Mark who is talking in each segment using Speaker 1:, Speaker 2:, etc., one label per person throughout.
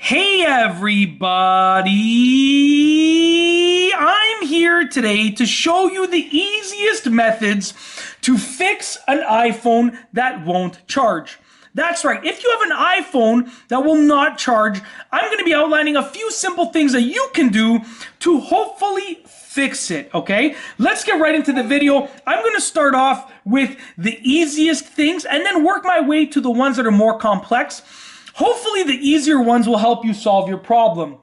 Speaker 1: Hey everybody! I'm here today to show you the easiest methods to fix an iPhone that won't charge. That's right, if you have an iPhone that will not charge, I'm going to be outlining a few simple things that you can do to hopefully fix it, okay? Let's get right into the video. I'm going to start off with the easiest things and then work my way to the ones that are more complex. Hopefully the easier ones will help you solve your problem.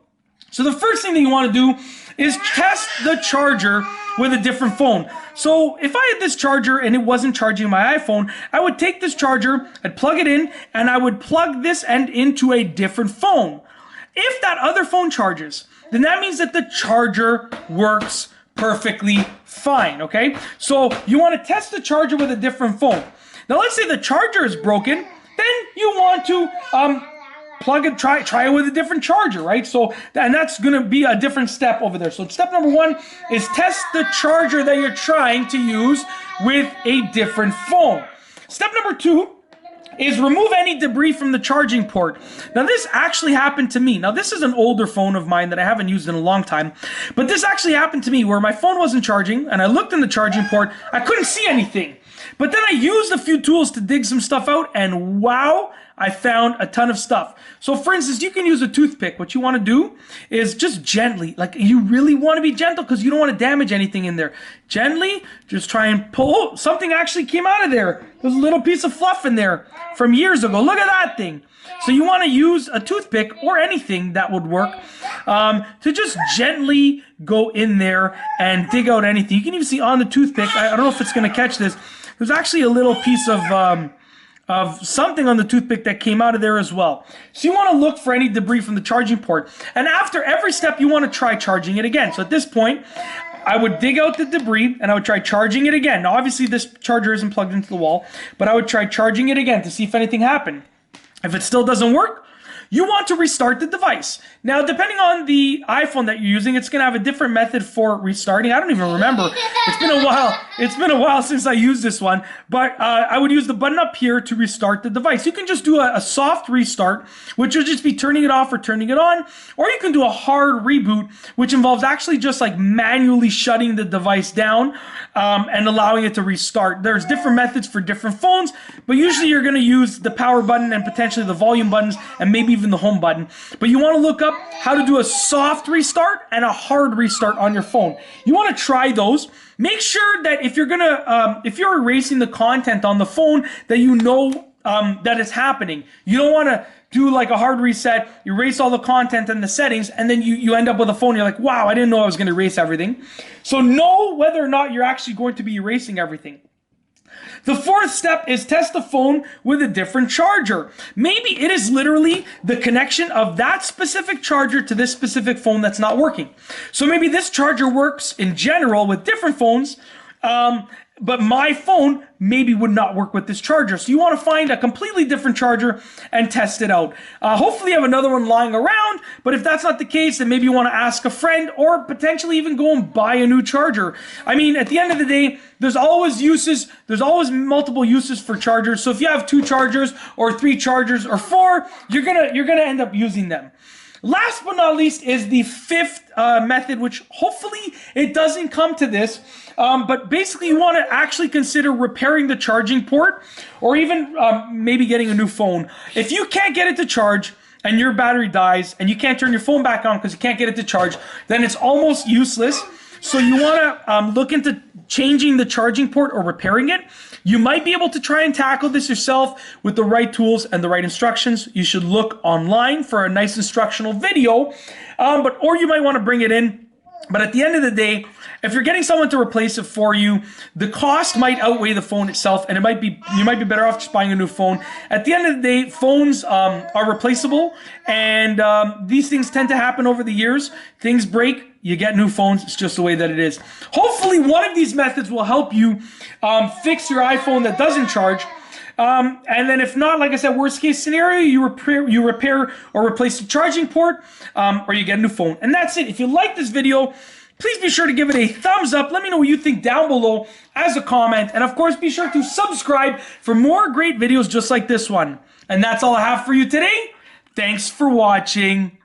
Speaker 1: So the first thing that you want to do is test the charger with a different phone. So if I had this charger and it wasn't charging my iPhone, I would take this charger, I'd plug it in, and I would plug this end into a different phone. If that other phone charges, then that means that the charger works perfectly fine, okay? So you want to test the charger with a different phone. Now let's say the charger is broken. Then you want to plug it, try it with a different charger, right? So, and that's going to be a different step over there. So step number one is test the charger that you're trying to use with a different phone. Step number two is remove any debris from the charging port. Now this actually happened to me. Now this is an older phone of mine that I haven't used in a long time, but this actually happened to me where my phone wasn't charging and I looked in the charging port, I couldn't see anything. But then I used a few tools to dig some stuff out and wow, I found a ton of stuff. So for instance, you can use a toothpick. What you want to do is just gently, like you really want to be gentle because you don't want to damage anything in there. Gently, just try and pull. Oh, something actually came out of there. There's a little piece of fluff in there from years ago. Look at that thing. So you want to use a toothpick or anything that would work to just gently go in there and dig out anything. You can even see on the toothpick, I don't know if it's going to catch this, there's actually a little piece of something on the toothpick that came out of there as well. So you want to look for any debris from the charging port. And after every step, you want to try charging it again. So at this point, I would dig out the debris and I would try charging it again. Now, obviously, this charger isn't plugged into the wall, but I would try charging it again to see if anything happened. If it still doesn't work, you want to restart the device. Now, depending on the iPhone that you're using, it's going to have a different method for restarting. I don't even remember. It's been a while. It's been a while since I used this one. But I would use the button up here to restart the device. You can just do a soft restart, which will just be turning it off or turning it on. Or you can do a hard reboot, which involves actually just like manually shutting the device down and allowing it to restart. There's different methods for different phones, but usually you're going to use the power button and potentially the volume buttons and maybe even the home button. But you want to look up how to do a soft restart and a hard restart on your phone. You want to try those. Make sure that if you're erasing the content on the phone, that you know that it's happening. You don't want to do like a hard reset, erase all the content and the settings, and then you end up with a phone, you're like, wow, I didn't know I was going to erase everything. So know whether or not you're actually going to be erasing everything. The fourth step is test the phone with a different charger. Maybe it is literally the connection of that specific charger to this specific phone that's not working. So maybe this charger works in general with different phones, but my phone maybe would not work with this charger. So you want to find a completely different charger and test it out. Hopefully you have another one lying around, but if that's not the case, then maybe you want to ask a friend or potentially even go and buy a new charger. I mean, at the end of the day, there's always uses, there's always multiple uses for chargers. So if you have 2 chargers or 3 chargers or 4, you're gonna end up using them. Last but not least is the fifth method, which hopefully it doesn't come to this, but basically you want to actually consider repairing the charging port or even maybe getting a new phone. If you can't get it to charge and your battery dies and you can't turn your phone back on because you can't get it to charge, then it's almost useless. So you want to look into changing the charging port or repairing it. You might be able to try and tackle this yourself with the right tools and the right instructions. You should look online for a nice instructional video, or you might want to bring it in. But at the end of the day, if you're getting someone to replace it for you, the cost might outweigh the phone itself, and you might be better off just buying a new phone. At the end of the day, phones are replaceable, and these things tend to happen over the years. Things break, you get new phones. It's just the way that it is. Hopefully, one of these methods will help you fix your iPhone that doesn't charge. And then if not, like I said, worst case scenario, you repair or replace the charging port, or you get a new phone. And that's it. If you like this video, please be sure to give it a thumbs up. Let me know what you think down below as a comment. And of course, be sure to subscribe for more great videos just like this one. And that's all I have for you today. Thanks for watching.